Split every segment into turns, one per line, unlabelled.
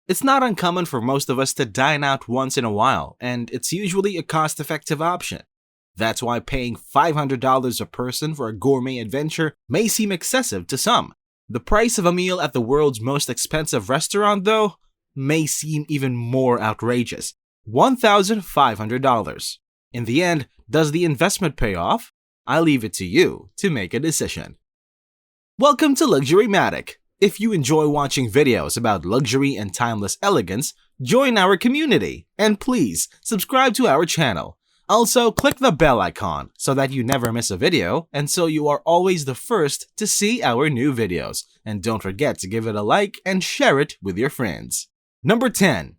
It's not uncommon for most of us to dine out once in a while, and it's usually a cost-effective option. That's why paying $500 a person for a gourmet adventure may seem excessive to some. The price of a meal at the world's most expensive restaurant, though, may seem even more outrageous. $1,500. In the end, does the investment pay off? I leave it to you to make a decision. Welcome to Luxurymatic. If you enjoy watching videos about luxury and timeless elegance, join our community, and please subscribe to our channel. Also, click the bell icon so that you never miss a video and so you are always the first to see our new videos. And don't forget to give it a like and share it with your friends. Number 10.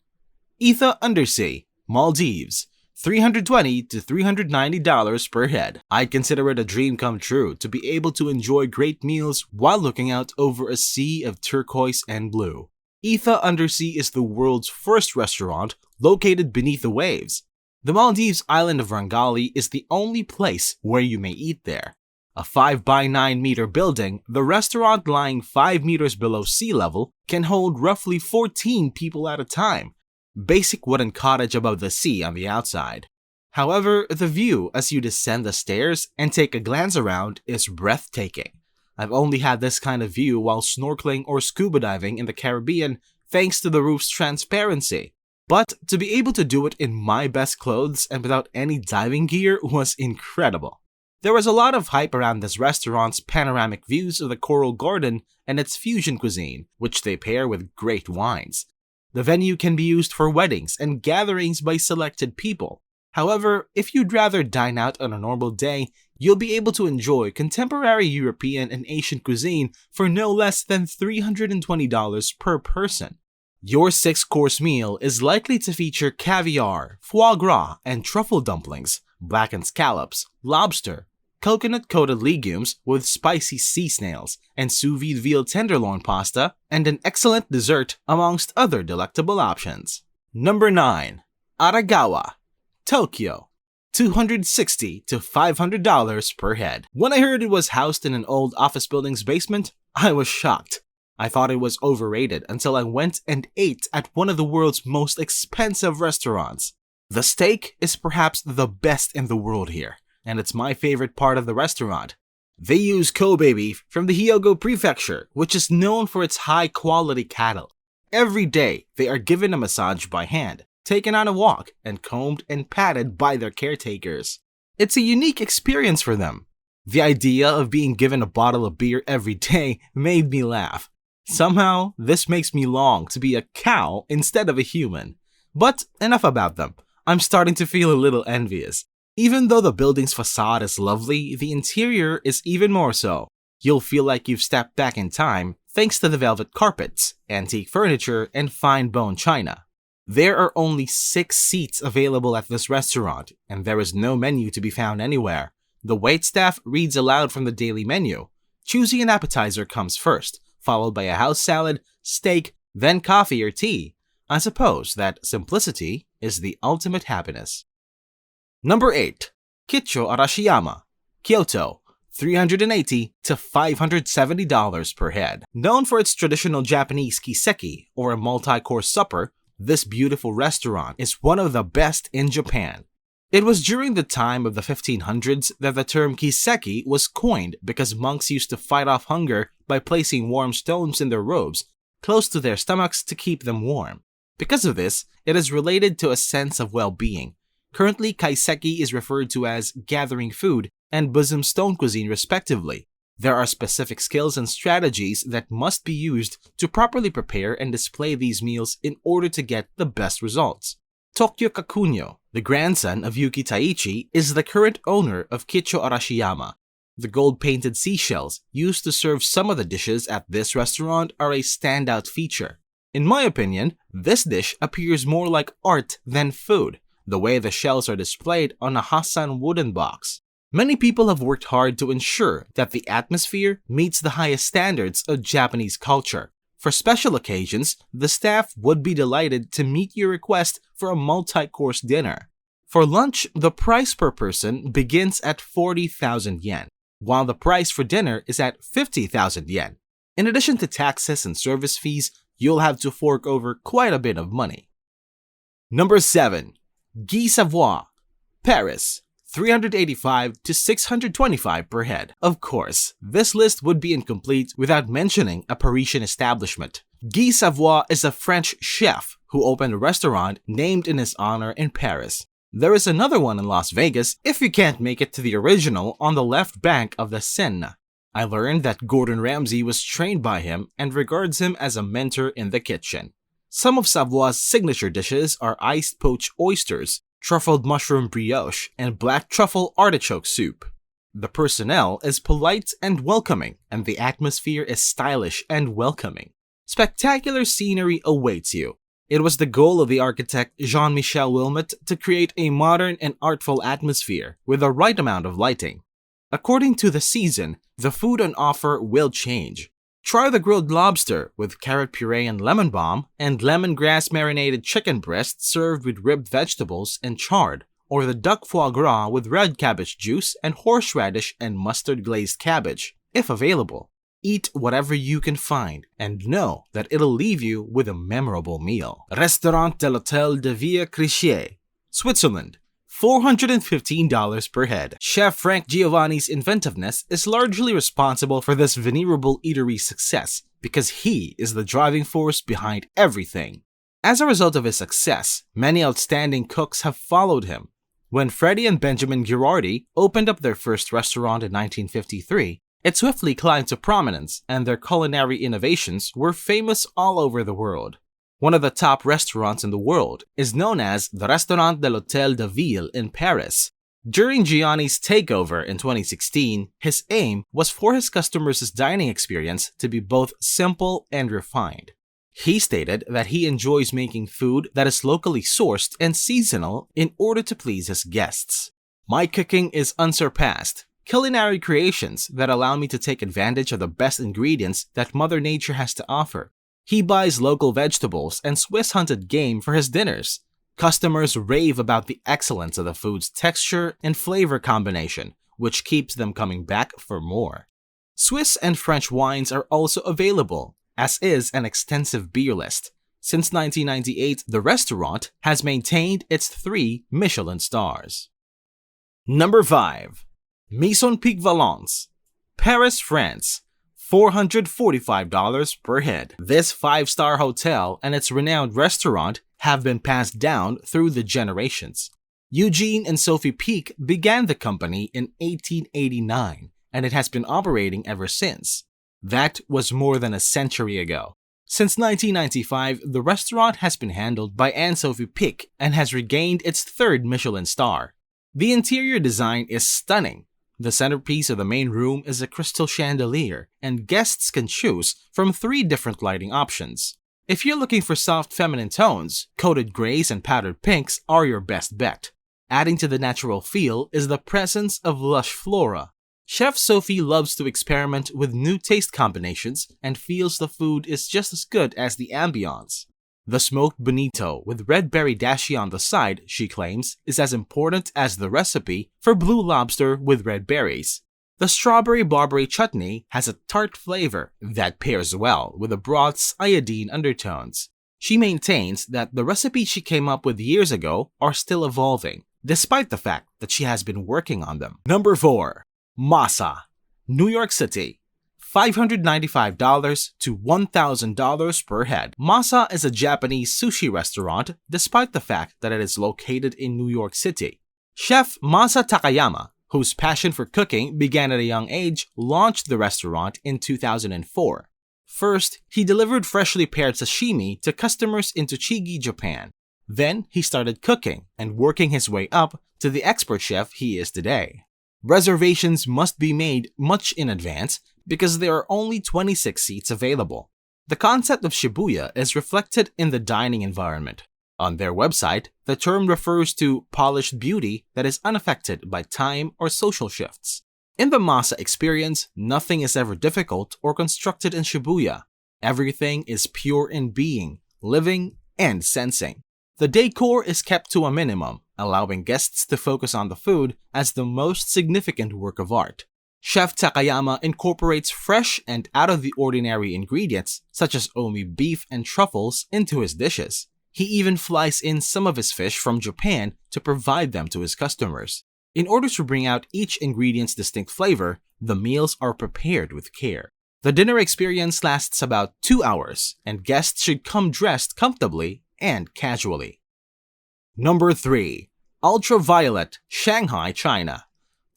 Etha Undersea, Maldives. $320 to $390 per head. I consider it a dream come true to be able to enjoy great meals while looking out over a sea of turquoise and blue. Etha Undersea is the world's first restaurant located beneath the waves. The Maldives island of Rangali is the only place where you may eat there. A 5 by 9 meter building, the restaurant lying 5 meters below sea level can hold roughly 14 people at a time. Basic wooden cottage above the sea on the outside. However, the view as you descend the stairs and take a glance around is breathtaking. I've only had this kind of view while snorkeling or scuba diving in the Caribbean thanks to the roof's transparency. But to be able to do it in my best clothes and without any diving gear was incredible. There was a lot of hype around this restaurant's panoramic views of the Coral Garden and its fusion cuisine, which they pair with great wines. The venue can be used for weddings and gatherings by selected people. However, if you'd rather dine out on a normal day, you'll be able to enjoy contemporary European and Asian cuisine for no less than $320 per person. Your 6-course meal is likely to feature caviar, foie gras and truffle dumplings, blackened scallops, lobster, coconut-coated legumes with spicy sea snails, and sous vide veal tenderloin pasta, and an excellent dessert amongst other delectable options. Number 9. Aragawa, Tokyo. $260 to $500 per head. When I heard it was housed in an old office building's basement, I was shocked. I thought it was overrated until I went and ate at one of the world's most expensive restaurants. The steak is perhaps the best in the world here, and it's my favorite part of the restaurant. They use Kobe beef from the Hyogo Prefecture, which is known for its high-quality cattle. Every day, they are given a massage by hand, taken on a walk, and combed and patted by their caretakers. It's a unique experience for them. The idea of being given a bottle of beer every day made me laugh. Somehow, this makes me long to be a cow instead of a human. But enough about them. I'm starting to feel a little envious. Even though the building's facade is lovely, the interior is even more so. You'll feel like you've stepped back in time thanks to the velvet carpets, antique furniture, and fine bone china. There are only 6 seats available at this restaurant, and there is no menu to be found anywhere. The waitstaff reads aloud from the daily menu. Choosing an appetizer comes first, followed by a house salad, steak, then coffee or tea. I suppose that simplicity is the ultimate happiness. Number 8. Kicho Arashiyama, Kyoto. $380 to $570 per head. Known for its traditional Japanese kiseki, or a multi-course supper, this beautiful restaurant is one of the best in Japan. It was during the time of the 1500s that the term kiseki was coined because monks used to fight off hunger by placing warm stones in their robes close to their stomachs to keep them warm. Because of this, it is related to a sense of well-being. Currently, kaiseki is referred to as gathering food and bosom stone cuisine respectively. There are specific skills and strategies that must be used to properly prepare and display these meals in order to get the best results. Tokyo Kakunyo, the grandson of Yuki Taichi, is the current owner of Kicho Arashiyama. The gold-painted seashells used to serve some of the dishes at this restaurant are a standout feature. In my opinion, this dish appears more like art than food, the way the shells are displayed on a Hassan wooden box. Many people have worked hard to ensure that the atmosphere meets the highest standards of Japanese culture. For special occasions, the staff would be delighted to meet your request for a multi-course dinner. For lunch, the price per person begins at 40,000 yen, while the price for dinner is at 50,000 yen. In addition to taxes and service fees, you'll have to fork over quite a bit of money. Number 7. Guy Savoy, Paris, $385 to $625 per head. Of course, this list would be incomplete without mentioning a Parisian establishment. Guy Savoy is a French chef who opened a restaurant named in his honor in Paris. There is another one in Las Vegas if you can't make it to the original on the left bank of the Seine. I learned that Gordon Ramsay was trained by him and regards him as a mentor in the kitchen. Some of Savoy's signature dishes are iced poached oysters, truffled mushroom brioche, and black truffle artichoke soup. The personnel is polite and welcoming, and the atmosphere is stylish and welcoming. Spectacular scenery awaits you. It was the goal of the architect Jean-Michel Wilmot to create a modern and artful atmosphere with the right amount of lighting. According to the season, the food on offer will change. Try the grilled lobster with carrot puree and lemon balm, and lemongrass marinated chicken breast served with ribbed vegetables and chard, or the duck foie gras with red cabbage juice and horseradish and mustard glazed cabbage, if available. Eat whatever you can find, and know that it'll leave you with a memorable meal. Restaurant de l'Hôtel de Ville Crichier, Switzerland, $415 per head. Chef Frank Giovanni's inventiveness is largely responsible for this venerable eatery's success because he is the driving force behind everything. As a result of his success, many outstanding cooks have followed him. When Freddie and Benjamin Girardi opened up their first restaurant in 1953, it swiftly climbed to prominence, and their culinary innovations were famous all over the world. One of the top restaurants in the world is known as the Restaurant de l'Hôtel de Ville in Paris. During Gianni's takeover in 2016, his aim was for his customers' dining experience to be both simple and refined. He stated that he enjoys making food that is locally sourced and seasonal in order to please his guests. My cooking is unsurpassed. Culinary creations that allow me to take advantage of the best ingredients that Mother Nature has to offer. He buys local vegetables and Swiss-hunted game for his dinners. Customers rave about the excellence of the food's texture and flavor combination, which keeps them coming back for more. Swiss and French wines are also available, as is an extensive beer list. Since 1998, the restaurant has maintained its 3 Michelin stars. Number 5. Maison Pic Valence, Paris, France, $445 per head. This 5-star hotel and its renowned restaurant have been passed down through the generations. Eugene and Sophie Pic began the company in 1889, and it has been operating ever since. That was more than a century ago. Since 1995, the restaurant has been handled by Anne-Sophie Pic and has regained its 3rd Michelin star. The interior design is stunning. The centerpiece of the main room is a crystal chandelier, and guests can choose from 3 different lighting options. If you're looking for soft feminine tones, coated grays and powdered pinks are your best bet. Adding to the natural feel is the presence of lush flora. Chef Sophie loves to experiment with new taste combinations and feels the food is just as good as the ambiance. The smoked bonito with red berry dashi on the side, she claims, is as important as the recipe for blue lobster with red berries. The strawberry barberry chutney has a tart flavor that pairs well with the broth's iodine undertones. She maintains that the recipe she came up with years ago are still evolving, despite the fact that she has been working on them. Number 4. Masa, New York City, $595 to $1,000 per head. Masa is a Japanese sushi restaurant despite the fact that it is located in New York City. Chef Masa Takayama, whose passion for cooking began at a young age, launched the restaurant in 2004. First, he delivered freshly paired sashimi to customers in Tochigi, Japan. Then, he started cooking and working his way up to the expert chef he is today. Reservations must be made much in advance because there are only 26 seats available. The concept of Shibuya is reflected in the dining environment. On their website, the term refers to polished beauty that is unaffected by time or social shifts. In the Masa experience, nothing is ever difficult or constructed in Shibuya. Everything is pure in being, living, and sensing. The decor is kept to a minimum, allowing guests to focus on the food as the most significant work of art. Chef Takayama incorporates fresh and out-of-the-ordinary ingredients such as omi beef and truffles into his dishes. He even flies in some of his fish from Japan to provide them to his customers. In order to bring out each ingredient's distinct flavor, the meals are prepared with care. The dinner experience lasts about 2 hours, and guests should come dressed comfortably and casually. Number 3. Ultraviolet, Shanghai, China.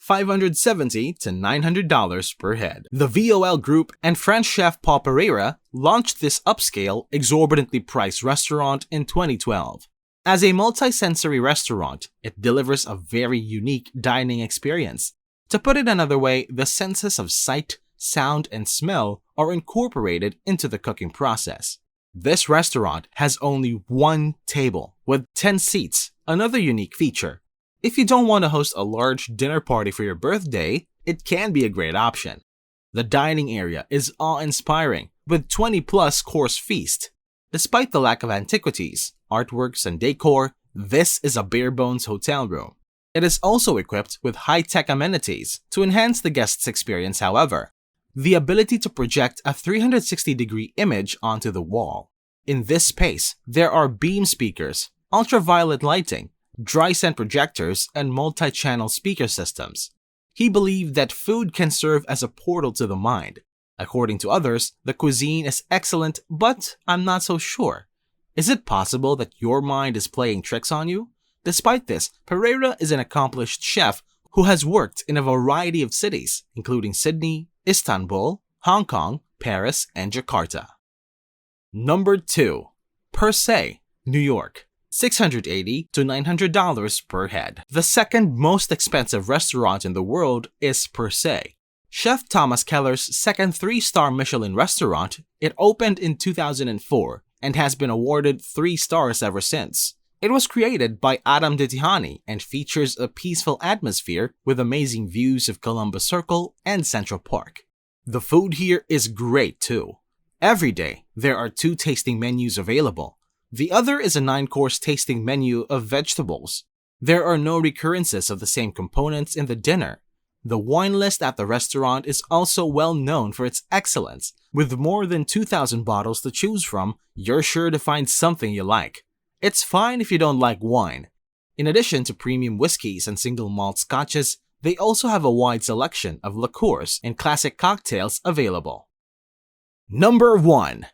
$570 to $900 per head. The VOL Group and French chef Paul Pereira launched this upscale, exorbitantly priced restaurant in 2012. As a multi-sensory restaurant, it delivers a very unique dining experience. To put it another way, the senses of sight, sound, and smell are incorporated into the cooking process. This restaurant has only one table with 10 seats, another unique feature. If you don't want to host a large dinner party for your birthday, it can be a great option. The dining area is awe-inspiring with 20-plus course feast. Despite the lack of antiquities, artworks, and decor, this is a bare-bones hotel room. It is also equipped with high-tech amenities to enhance the guest's experience, however. The ability to project a 360-degree image onto the wall. In this space, there are beam speakers, ultraviolet lighting, dry scent projectors, and multi-channel speaker systems. He believed that food can serve as a portal to the mind. According to others, the cuisine is excellent, but I'm not so sure. Is it possible that your mind is playing tricks on you? Despite this, Pereira is an accomplished chef who has worked in a variety of cities, including Sydney, Istanbul, Hong Kong, Paris, and Jakarta. Number 2. Per Se, New York. $680 to $900 per head. The second most expensive restaurant in the world is Per Se. Chef Thomas Keller's second 3-star Michelin restaurant. It opened in 2004 and has been awarded 3 stars ever since. It was created by Adam Ditihani and features a peaceful atmosphere with amazing views of Columbus Circle and Central Park. The food here is great too. Every day, there are 2 tasting menus available. The other is a 9-course tasting menu of vegetables. There are no recurrences of the same components in the dinner. The wine list at the restaurant is also well known for its excellence. With more than 2,000 bottles to choose from, you're sure to find something you like. It's fine if you don't like wine. In addition to premium whiskeys and single malt scotches, they also have a wide selection of liqueurs and classic cocktails available. Number 1.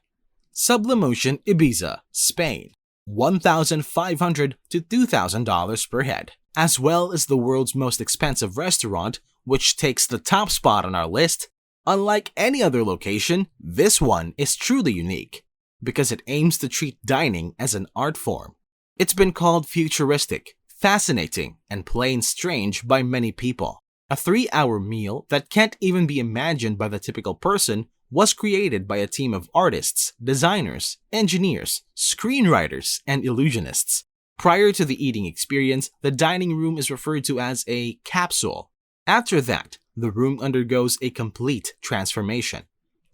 Sublimution Ibiza, Spain. $1,500 to $2,000 per head. As well as the world's most expensive restaurant, which takes the top spot on our list, unlike any other location, this one is truly unique because it aims to treat dining as an art form. It's been called futuristic, fascinating, and plain strange by many people. A 3-hour meal that can't even be imagined by the typical person was created by a team of artists, designers, engineers, screenwriters, and illusionists. Prior to the eating experience, the dining room is referred to as a capsule. After that, the room undergoes a complete transformation.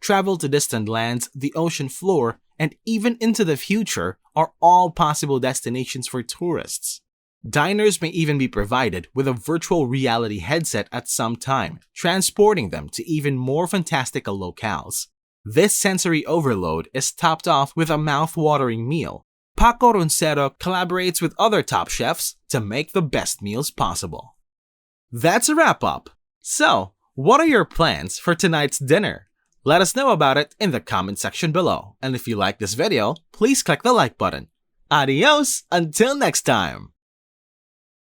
Travel to distant lands, the ocean floor, and even into the future are all possible destinations for tourists. Diners may even be provided with a virtual reality headset at some time, transporting them to even more fantastical locales. This sensory overload is topped off with a mouth-watering meal. Paco Roncero collaborates with other top chefs to make the best meals possible. That's a wrap-up. So, what are your plans for tonight's dinner? Let us know about it in the comment section below. And if you like this video, please click the like button. Adios until next time!